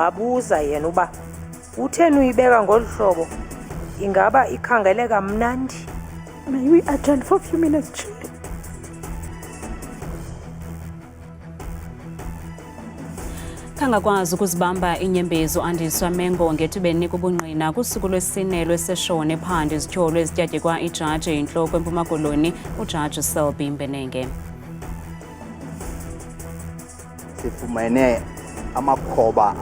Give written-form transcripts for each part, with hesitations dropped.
Wabuza yena uba utheni uyibeka ngolu hlobo, ingaba ikhangeleka mnandi. May we adjourn for a few minutes, Chair? Kangakwazi ukuzibamba inyembezi uAndiswa Mengo ngethubeni kubungqina kusuku lwesine lweseshoni ephanda izityholo ezityatyekwa ijaji yintloko eMpuma Koloni uJaji Selby Mbenenge. Sifumene amakhoba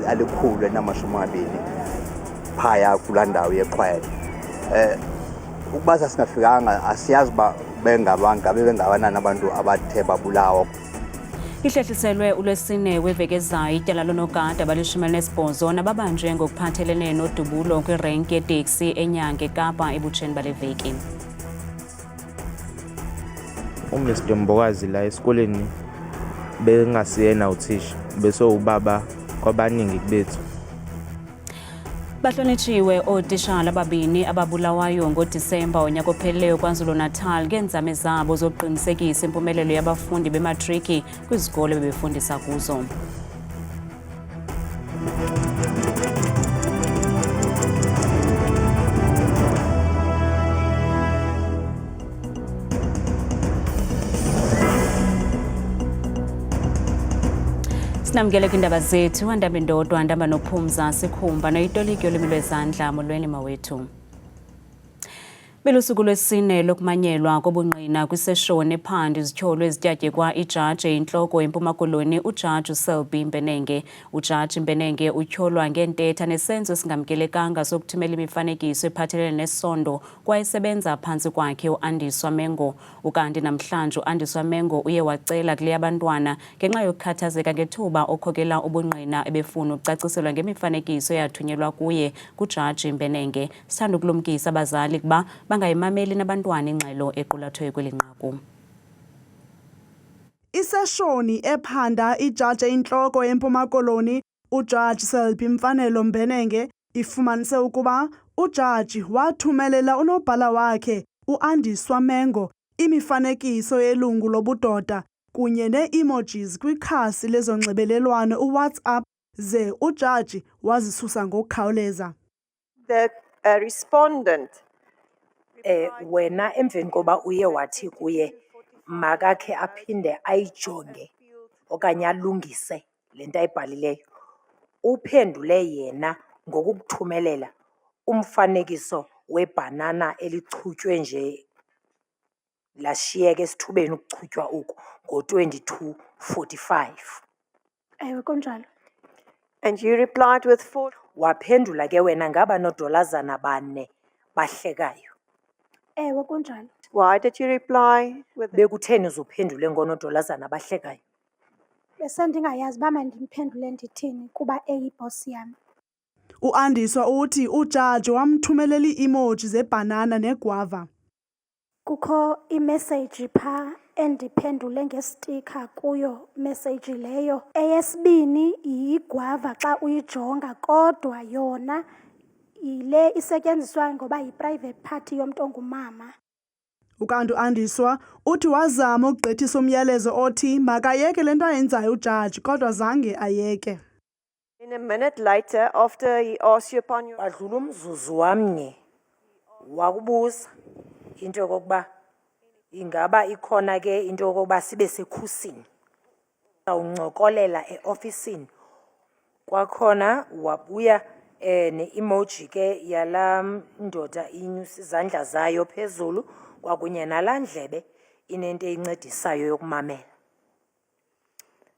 alikhulu elinamashumi phaya kulaa ndawo yeQwele. Ukuba sasingafikanga asiyazi uba bengabanani abantu abathe babulawa. Ihlehliselwe ulwesine weveki ezayo ityala loonogada abali-18 nababanjwe ngokuphathelene nodubulo kwirenki yeteksi eNyanga eKapa ebutsheni bale veki. uMr Mbokazi la esikoleni bengasiyena uthisha besowubaba kwabaningi bethu. Bahlonitshiwe ootishala ababini ababulawayo ngoDisemba onyaka ophelileyo KwaZulu-Natal ngeenzame zabo zokuqinisekisa impumelelo yabafundi bematriki kwizikolo bebefundisa kuzo. Sinamkele kwindaba zethu andaba indodwa andaba nophumza sikhumba noyitoliki yolwimi lwezandla molweni mawethu. Belusuku lwesine lokumanyelwa kobungqina kwiseshoni ephanda izityholo ezityatyekwa ijaji yintloko eMpuma Koloni uJaji Selby Mbenenge. uJaji Mbenenge utyholwa ngentetha nesenzo esingamkelekanga sokuthumela imifanekiso ephathelene nesondo kwayesebenza phantsi kwakhe uAndiswa Mengo. Ukanti namhlanje uAndiswa Mengo uye wacela kule abantwana ngenxa yokukhathazeka ngethuba okhokela ubungqina ebefuna ukucaciselwa ngemifanekiso eyathunyelwa kuye kuJaji Mbenenge. Sithanda ukulumkisa abazali kuba bangayimameli nabantwana ingxelo equlathwe kweli nqaku. Iseshoni ephanda ijaji eyintloko eMpuma Koloni uJaji Selby Mbenenge ifumanise ukuba ujaji wathumelela unobhala wakhe uAndiswa Mengo imifanekiso yelungu lobudoda kunye nee-emojis kwikhasi lezonxibelelwano uWhatsApp ze ujaji wazisusa ngokukhawuleza. The respondent Wena emveni koba uye wathi kuye makakhe aphinde ayijonge okanye alungise le nto ayibhalileyo, uphendule yena ngokukuthumelela umfanekiso webhanana elichutywe nje lashiyeka esithubeni ukuchutywa oku ngo-22:45. Ewe kunjalo. and you replied with 4. Waphendula ke wena ngaba nodolazana 4 bahlekayo. Ewe kunjalo. Why did you reply with Bekutheni uzuphendule ngonodolazana bahlekayo? Besendingayazi uba mandimphendule ndithini kuba eyibhosi yami. uAndiswa uthi ujaji wamthumelela ii-emoji zebhanana negwava. Kukho imessage pha endiphendule ngestika kuyo message leyo. Eyesibini yigwava xa uyijonga kodwa yona ile isetyenziswa ngoba yi-private party yomntu ongumama. Ukanti uAndiswa uthi wazama ukugqithisa umyalezo othi makayeke le nto ayenzayo ujaji kodwa zange ayeke. In a minute later, after he asked you upon your Badlula umzuzu wamnye wakubuza into yokokuba ingaba ikhona ke into yokokuba sibe sekhusini, awuncokolela eofisini kwakhona wabuya ne-emoji ke yala ndoda inyusa izandla zayo phezulu kwakunye nalaa ndlebe inento eyincedisayo yokumamela.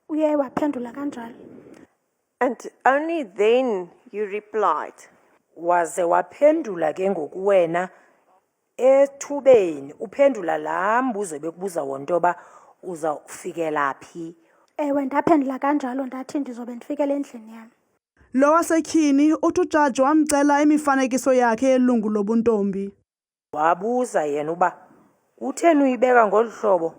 Uye waphendula kanjalo. and only then you replied. Waze waphendula ke ngoku wena ethubeni uphendula laa mbuzo bekubuza wona into yoba uzawufikela phi. Ewe ndaphendula kanjalo ndathi ndizobe ndifikele endlini yami. Lo wasetyhini uthi ujaji wamcela imifanekiso yakhe yelungu lobuntombi. Wabuza yena uba utheni uyibeka ngolu hlobo,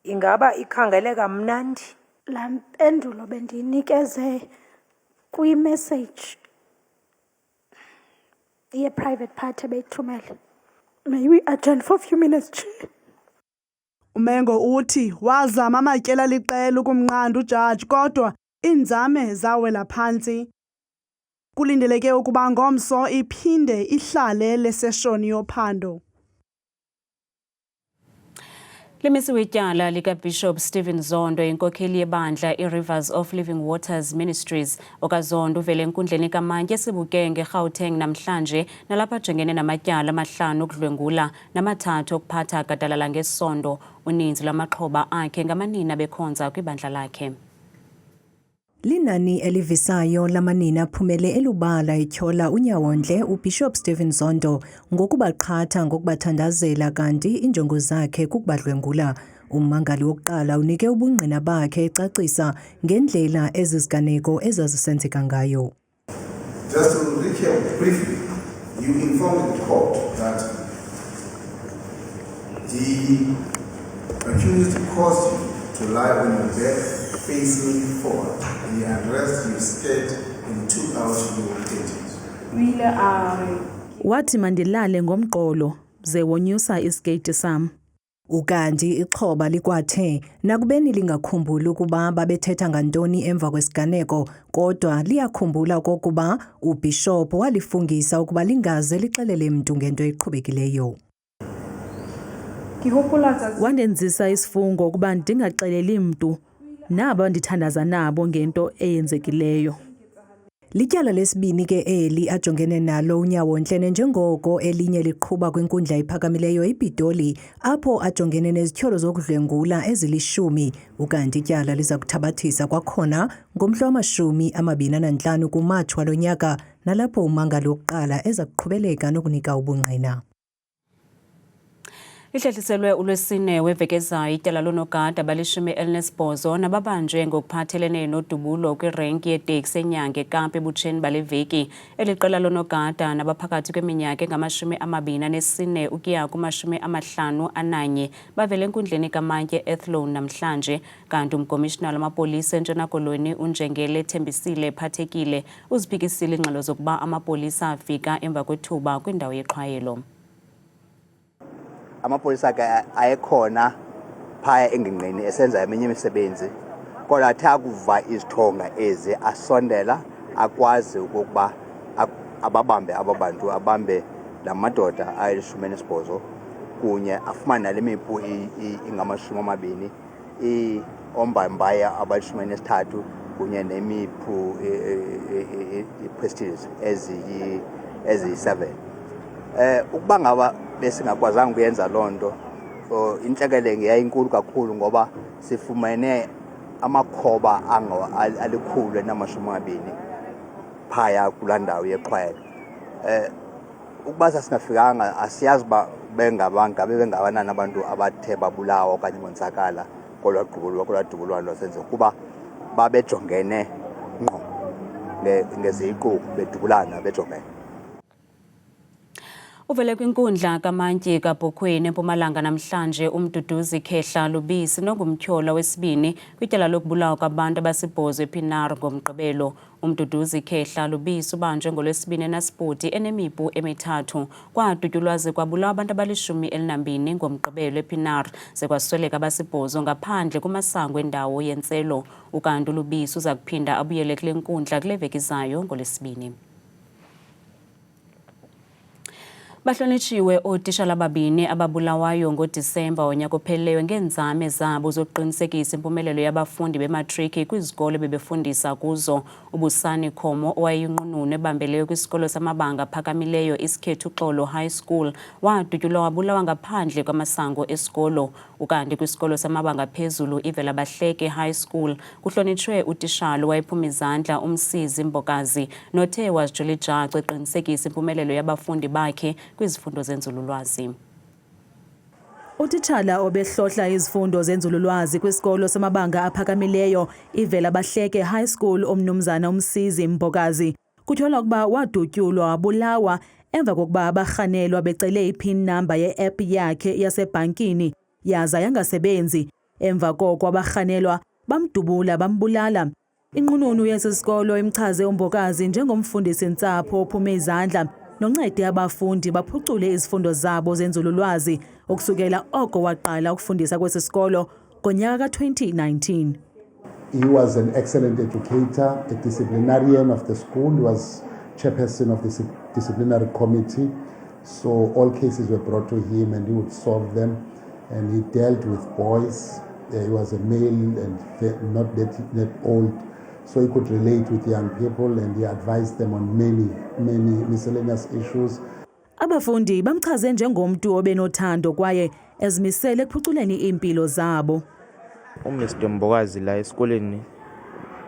ingaba ikhangeleka mnandi. Laa mpendulo bendiyinikeze kwi-message ye-private party beyithumele. May we adjourn for a few minutes, Chair? uMengo uthi wazama amatyela aliqela ukumnqanda ujaji kodwa Iinzame zawela phantsi. Kulindeleke ukuba ngomso iphinde ihlale le seshoni yophando. Limisiwe ityala likaBishop Stephen Zondo, inkokheli yebandla iRivers of Living Waters Ministries. OkaZondo uvele enkundleni kamantyi esibukenge eGauteng namhlanje nalapha ajongene namatyala amahlanu okudlwengula namathathu okuphatha gadalala ngesondo. Uninzi lwamaxhoba akhe ngamanina bekhonza kwibandla lakhe. Linani elivisayo lamanina aphumele elubala etyhola unyawondle uBishop Stephen Zondo ngokubaqhatha ngokubathandazela kanti injongo zakhe kukubadlwengula. Ummangali wokuqala unike ubungqina bakhe ecacisa ngendlela eziziganeko ezazisenzeka ngayo. Just to recap briefly, you informed the court that the accused caused you to lie on your bed facing forward. The arrest you scared and took out your paintings. Wathi mandilale ngomqolo ze wonyusa iskate sam. Ukanti ixhoba likwathe nakubeni lingakhumbuli ukuba babethetha ngantoni emva kwesiganeko, kodwa liyakhumbula okokuba uBishop walifungisa ukuba lingaze lixelele mntu ngento eqhubekileyo. Wandenzisa isifungo ukuba ndingaxeleli mntu naba ndithandaza nabo ngento eyenzekileyo. Lityala lesibini ke eli ajongene nalo unyawontle njengoko elinye liqhuba kwinkundla ephakamileyo ePitoli apho ajongene nezithyolo zokudlwengula ezili-10, ukanti ityala liza kuthabathisa kwakhona ngomhla wama-25 kuMatshi walo nyaka nalapho ummangali wokuqala eza kuqhubeleka nokunika ubungqina. Lihlehliselwe uLwesine weveki ezayo ityala loonogada abali-18 nababanjwe ngokuphathelene nodubulo kwirenki yeteksi eNyanga eKapa ebutsheni bale veki. Eli qela loonogada nabaphakathi kweminyaka engama-24 ukuya kuma-51 bavele enkundleni kamantyi e-Athlone namhlanje, kanti umkomishinala wamapolisa eNtshona Koloni uNjengele Thembisile Phathekile uziphikisile iingxelo zokuba amapolisa afika emva kwethuba kwindawo yeqhwayelo. Amapolisa ke ayekhona phaya engingqini esenza eminye imisebenzi, kodwa athe akuva izithonga ezi asondela akwazi ukuba ababambe aba bantu, abambe la madoda ayi-18 kunye afumane nale mipu ingama-20, oombambaya abayi-13 kunye nemipu i-prestige eziyi-7. Ukuba ngaba besingakwazanga ukuyenza loo nto, intlekele yayinkulu kakhulu ngoba sifumene amakhoba alikhulu elinama-20 phaya kulaa ndawo yeqhwayelo. Ukuba sasingafikanga asiyazi uba ngabe bengabanani abantu abathe babulawa okanye bonzakala kolwaa dubulwano lwasenziwa, kuba babejongene ngqo ngeziqu bedubulana bejongene. Uvele kwinkundla kamantyi kaBhukweni eMpumalanga namhlanje umduduzi Khehla Lubisi nongumtyholwa wesibini kwityala lokubulawa kwabantu abasibhozo ePinar ngomgqibelo. Umduduzi Khehla Lubisi ubanjwe ngoLwesibini eNaspoti enemipu emithathu. Kwadutyulwa kwabulawa abantu abali-12 ngomgqibelo ePinar zekwasweleka abasibhozo ngaphandle kumasango endawo yentselo. Ukanti uLubisi uza kuphinda abuyele kule nkundla kule veki izayo ngoLwesibini. Bahlonitshiwe ootishala ababini ababulawayo ngoDisemba wonyaka ophelileyo ngeenzame zabo zokuqinisekisa impumelelo yabafundi bematriki kwizikolo bebefundisa kuzo. uBusani Khomo owayeyinqununu ebambeleyo kwisikolo samabanga aphakamileyo iSikhethu Xolo High School wadutyulwa wabulawa ngaphandle kwamasango esikolo. Ukanti kwisikolo samabanga phezulu iVelabahleke High School kuhlonitshwe utishala owayephuma izandla uMsizi Mbokazi nothe wazijola ijacu eqinisekisa impumelelo yabafundi bakhe kwizifundo zenzululwazi. Utitshala obehlohla izifundo zenzululwazi kwisikolo samabanga aphakamileyo iVelabahleke High School omnumzana uMsizi Mbokazi kutyholwa ukuba wadutyulwa wabulawa emva kokuba abarhanelwa becele ipin number ye-app yakhe yasebhankini yaza yangasebenzi. Emva koko abarhanelwa bamdubula bambulala. Inqununu yesisikolo imchaze uMbokazi njengomfundisi-ntsapho ophume izandla noncede abafundi baphucule izifundo zabo zenzululwazi ukusukela oko waqala ukufundisa kwesi sikolo ngonyaka ka-2019. He was an excellent educator, a disciplinarian of the school. He was chairperson of the disciplinary committee. So all cases were brought to him and he would solve them. And he dealt with boys. He was a male and not that old. So he could relate with young people and he advised them on many miscellaneous issues. Abafundi bamchaze njengomntu obenothando kwaye ezimisele ekuphuculeni impilo zabo. uMr Mbokazi la esikoleni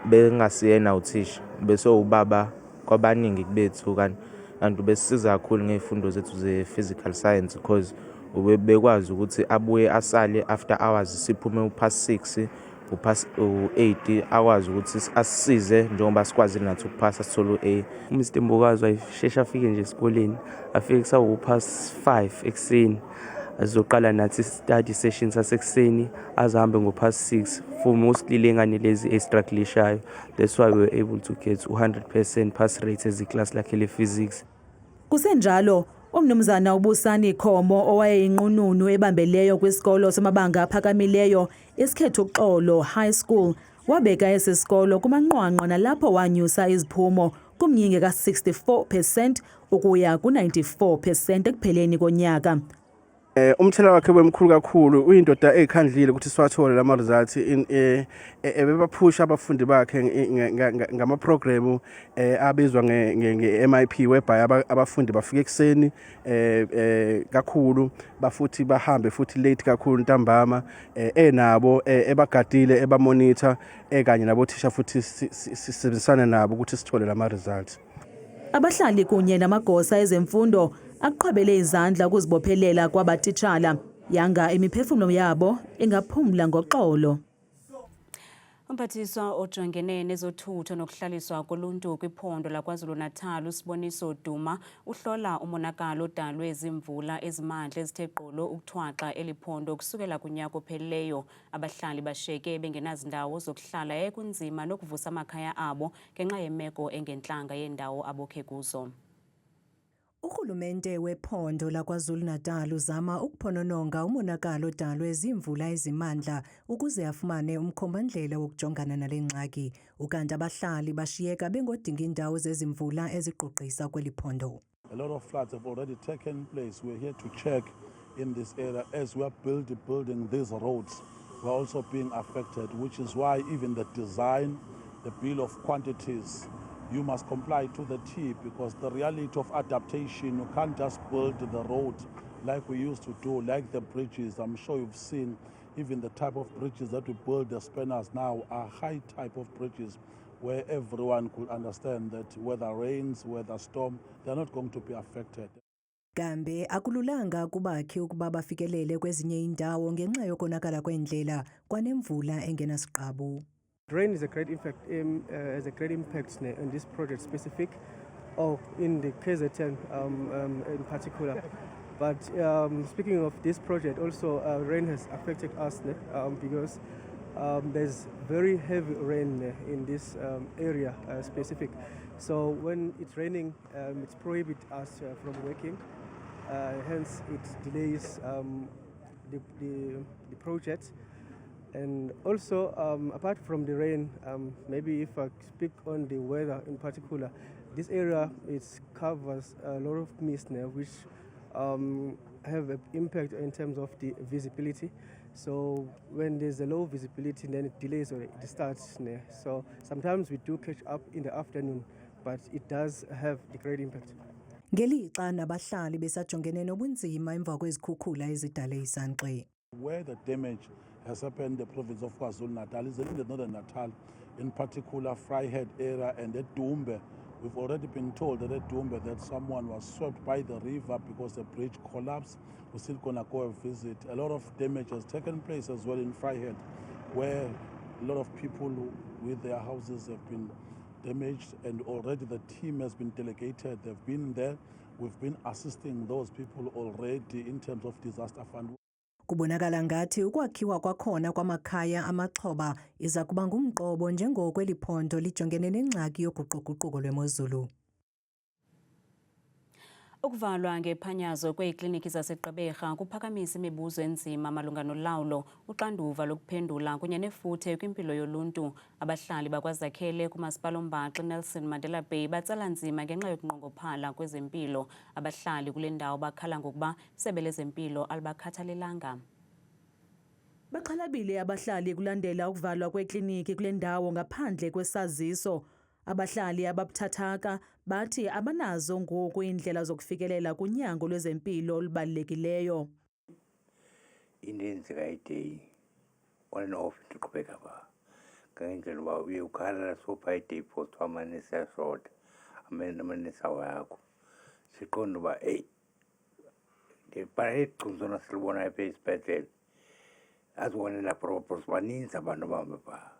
bengasiyena uthisha bese ubaba kwabaningi bethu kanti besisiza kakhulu ngezifundo zethu ze-physical science because bekwazi ukuthi abuye asale after hours siphume upast 6 upast 8 akwazi ukuthi asisize njengoba sikwazi nathi ukuphasa sithole A. uMr Mbokazi wayeshesha afike nje esikoleni afike kusawupast 5 ekseni azoqala nathi study sessions sasekuseni azahambe ngopast 6 for mostly lengane lezi extracurricular. That's why we were able to get 100% pass rate as class lakhe le physics. Kusenjalo umnumzana uBusani Khomo owayeyinqununu ebambeleyo kwisikolo samabanga aphakamileyo isikhetho Uxolo High School wabeka esisikolo kumanqwanqwa nalapho wanyusa iziphumo kumnyinge ka64% ukuya ku94% ekupheleni konyaka. Umthela wakhe wemkhulu kakhulu uyindoda ekhandlile ukuthi siwathole lama results ebebaphusha abafundi bakhe ngama program abizwa nge-MIP whereby abafundi bafike ekseni kakhulu bafuthi bahambe futhi late kakhulu ntambama enabo ebagadile ebamonitor kanye nabo thisha futhi sisebenzisana nabo ukuthi sithole lama results. Abahlali kunye namagosa ezemfundo aqhwabele izandla ukuzibophelela kwabatitshala yanga imiphefumlo yabo ingaphumla ngoxolo. Umphathiswa ojongene nezothutho nokuhlaliswa koluntu kwiphondo laKwaZulu-Natal uSiboniso Duma uhlola umonakalo odalwe izimvula ezimandla ezithe gqolo ukuthwaxa eliphondo kusukela kunyaka ophelileyo. Abahlali bashiyeke bengenazindawo zokuhlala ekunzima nokuvusa amakhaya abo ngenxa yemeko engentlanga yendawo abokhe kuzo. Urhulumente wephondo laKwaZulu-Natal uzama ukuphonononga umonakalo odalwe izimvula ezimandla ukuze afumane umkhombandlela wokujongana nale ngxaki. Ukanti abahlali bashiyeka bengodinga indawo zezimvula ezigqugqisa kweli phondo. A lot of floods have already taken place. We're here to check in this area as we are building these roads. We're also being affected, which is why even the design, the bill of quantities, you must comply to the T, because the reality of adaptation, you can't just build the road like we used to do, like the bridges. I'm sure you've seen even the type of bridges that we build, the spanners now are high type of bridges where everyone could understand that whether rains, whether storm, they're not going to be affected. Kambe akululanga kubakhe ukuba bafikelele kwezinye indawo ngenxa yokonakala kwendlela kwanemvula engenasiqabu. Rain is a great impact, has a great impact on this project specific, or in the KZN in particular. But speaking of this project, also rain has affected us because there's very heavy rain in this area specific. So when it's raining, it prohibits us from working. Hence, it delays the project. And also, apart from the rain, maybe if I speak on the weather in particular, this area covers a lot of mist now, which have an impact in terms of the visibility. So when there's a low visibility, then it delays or it starts. So sometimes we do catch up in the afternoon, but it does have a great impact. Ngelixa nabahlali besajongene nobunzima emva kwezikhukhula ezidale isangxe. Where the damage has happened in the province of KwaZulu-Natal is in the northern Natal, in particular Vryheid area and at Dumbe. We've already been told that at Dumbe that someone was swept by the river because the bridge collapsed. We're still going to go and visit. A lot of damage has taken place as well in Vryheid, where a lot of people with their houses have been damaged, and already the team has been delegated. They've been there. We've been assisting those people already in terms of disaster fund. Kubonakala ngathi ukwakhiwa kwakhona kwamakhaya amaxhoba iza kuba ngumqobo njengoko eliphondo lijongene nengxaki yoguquguquko lwemozulu. Ukuvalwa ngephanyazo kweekliniki zaseGqeberha kuphakamisa imibuzo enzima malunga nolawulo, uxanduva lokuphendula kunye nefuthe kwimpilo yoluntu. Abahlali bakwaZakhele kumasipala oMbaxa Nelson Mandela Bay batsala nzima ngenxa yokunqongophala kwezempilo. Abahlali kule ndawo bakhala ngokuba isebe lezempilo alibakhathalelanga. Baxhalabile abahlali kulandela ukuvalwa kwekliniki kule ndawo ngaphandle kwesaziso. Abahlali ababuthathaka bathi abanazo ngoku iindlela zokufikelela kunyango lwezempilo olubalulekileyo. Ininzi kayideyi on and off ndiqhubeka ba ngendlela uba uye ukhala sopha ideyi post amanesi ashota amanesi awakho siqonda uba eyi ndibhala igcunzona silibonayo apha esibhedlele azibonela probos baninzi abantu abahamba phaa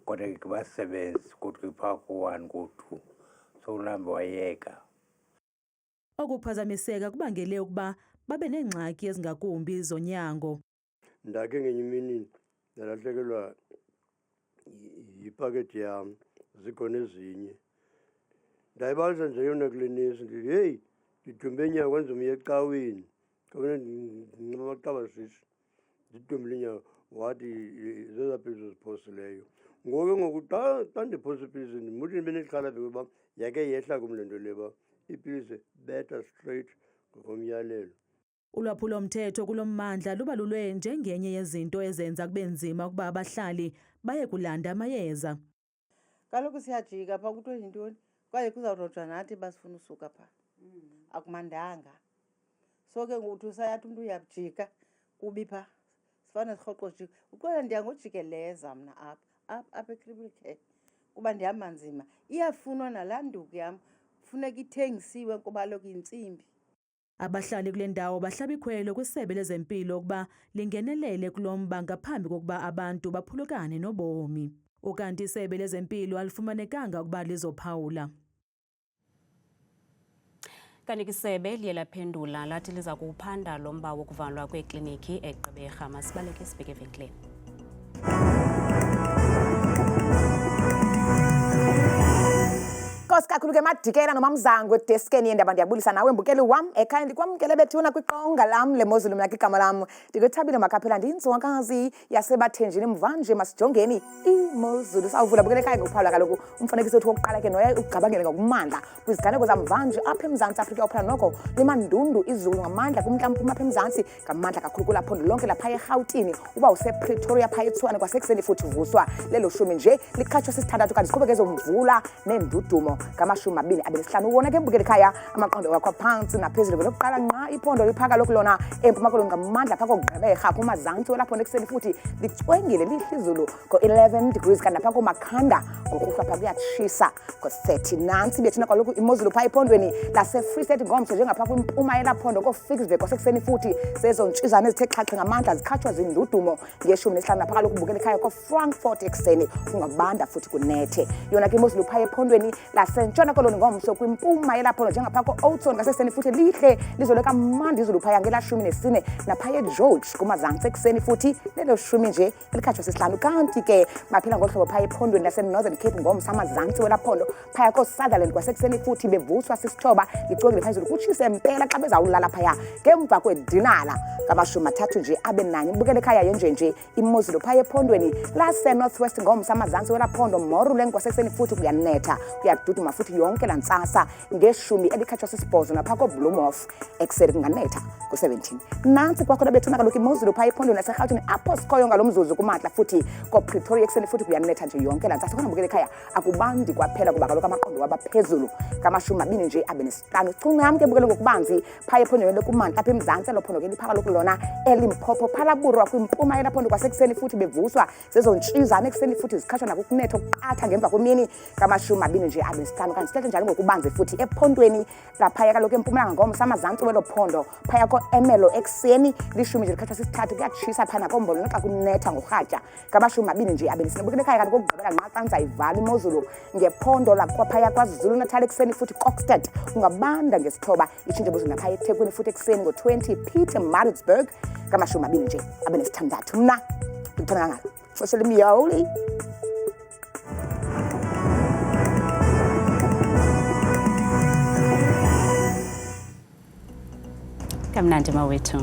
kodwa ke basebenzi kodwa phaa ku-1 ku-2 so ulambe wayeka. Okuphazamiseka kubangele ukuba babe neengxaki ezingakumbi zonyango. Ndakhe ngenye imini ndalahlekelwa yipakethi yam zikhona ezinye ndayibalisa nje yona kule nesi ndithi heyi ndidumbe inyawo kwenza umye ecaweni kabone ndinamaqabasisi ndidumbile inyawo wathi zezaa pilisi ziphosileyo. Ngoku ngoku xa ndiphosa ipilisi ndimuthi ndibe nexhala uba yake yehla kum le nto le ba ipilisi beta straight ngokomyalelo. Ulwaphulo-mthetho kulo mmandla lubalulwe njengenye yezinto ezenza kube nzima ukuba abahlali baye kulanda amayeza. Kaloku siyajika phaa kuthiwe yintoni kwaye kuzawurojwa nathi basifuna usuka phaa akumandanga. So ke ngoku usayathi umntu uyajika kubi phaa sifane sirhoqo jika uqola ndiyangojikeleza mna apha eCribble Care kuba ndihamba nzima iyafunwa nalaa nduku yam funeka ithengisiwe kuba kaloku yintsimbi. Abahlali kule ndawo bahlaba ikhwelo kwisebe lezempilo ukuba lingenelele kulo mba ngaphambi kokuba abantu baphulukane nobomi. Ukanti isebe lezempilo alifumanekanga ukuba lizophawula. Kanti isebe liye laphendula lathi liza kuwuphanda lo mba wokuvalwa kweekliniki eGqeberha. Masibaleke sibheke evenkileni. Kakhulu ke madikela nomamzango edeskeni yendaba ndiyabulisa nawe mbukeli wam ekhaya ndikwamkele bethuna kwiqonga lam lemozulu mna igama lam ndikuthabile makaphela ndiyinzwakazi yasebathenjini mvanje masijongeni imozulu sawuvula bukele ekhaya ngokuphawula kaloku umfanekiso wethu wokuqala ke noya ugqabangele ngokumandla kwiziganeko zamvanje apha eMzantsi Afrika uphela noko limandundu izulu ngamandla kumntla-mpuma apha eMzantsi ngamandla kakhulu kulaphondo lonke lapha eRhawutini uba usePretoria phaa eTshwane kwasekuseni futhi uvuswa lelo shumi nje likhatshwa sisithandathu kanti siqhubeke ezomvula nendudumo ngama-25 uwona ke mbukeli khaya amaqondo wakho phantsi naphezulu kwelokuqala nqa iphondo liphaka lokhu lona empuma koloni ngamandla phaa koGqeberha kumazantsi welaphondo ekuseni futhi licwengile lihle izulu ngo-11 degrees kanti napha koMakhanda ngokuhlwa phaa kuyatshisa ngo-30 nantsi bethuna kaloku imozulu phaa ephondweni lase-Free State ngomso njengaphaa kwimpuma yelaphondo kooFicksburg kwasekuseni futhi zezontshizana ezithe xhaxhe ngamandla zikhatshwa zindudumo nge-15 napha kaloku mbukeli khaya koFrankfort ekuseni kungabanda futhi kunethe yona ke imozulu phaa ephondweni ntshona koloni ngomso kwimpuma yelaphondo njengaphaa ko-Oudtshoorn ngasekuseni futhi lihle lizole kamandi izulu phaya ngela-14 naphaya eGeorge kumazantsi ekuseni futhi lelo shumi nje elikhatshwa sisihlanu kanti ke baphila ngolu hlobo phaya ephondweni lase-Northern Cape ngomso amazantsi welaphondo phaya ko-Sutherland kwasekuseni futhi bevuswa sisithoba licwengile phezulu kutshise mpela xa bezawulala phaya ngemva kwedinala ngama-30 nje abe nanye mbukele ekhaya yenjenje imozulu phaya ephondweni lase-Northwest ngomso amazantsi welaphondo Moruleng kwasekuseni futhi kuyanetha kuyaduduma futhi yonke la ntsasa ngeshumi elikhatshwa sisibhozo napha koBloemhof ekuseni kunganetha ngo-17 nantsi kwakhona bethuna kaloku imozulu phaa ephondweni laseRhawutini apho sikhoyo ngalo mzuzu kumantla futhi koPretoria ekuseni futhi kuyanetha nje yonke la ntsasa khona mbukele ekhaya akubandi kwaphela kuba kaloku amaqondo wabaphezulu ngama-25 nje abe nesihlanu cinga yam ke bukele ngokubanzi phaa ephondweni lokumantla apha eMzantsi elo phondo ke liphaka loku lona eLimpopo phalaburwa kwimpuma yelaphondo kwasekuseni futhi bevuswa zezontshizana ekuseni futhi zikhatshwa nakukunetha okuqatha ngemva kwemini ngama-25 nje abe nesihlanu kanti sithethe njalo ngokubanzi futhi ephondweni laphaya kaloku empumalanga ngomso amazantsi welo phondo phaya ko-Emelo ekuseni lishumi nje likhatshwa sisithathu kuyatshisa phana kombolo naxa kunetha ngorhatya ngama-25 nje abe nesine bukele ekhaya kanti kokugqibela nxa xanza ivala imozulu ngephondo laphaya KwaZulu-Natal ekuseni futhi Kokstad kungabanda ngesithoba itshintshe imozulu naphaya eThekwini futhi ekuseni ngo-20 Pietermaritzburg ngama-20 nje abe nesithandathu mna ndikuthanda kangaka social miyoli. kamnandi mawethu.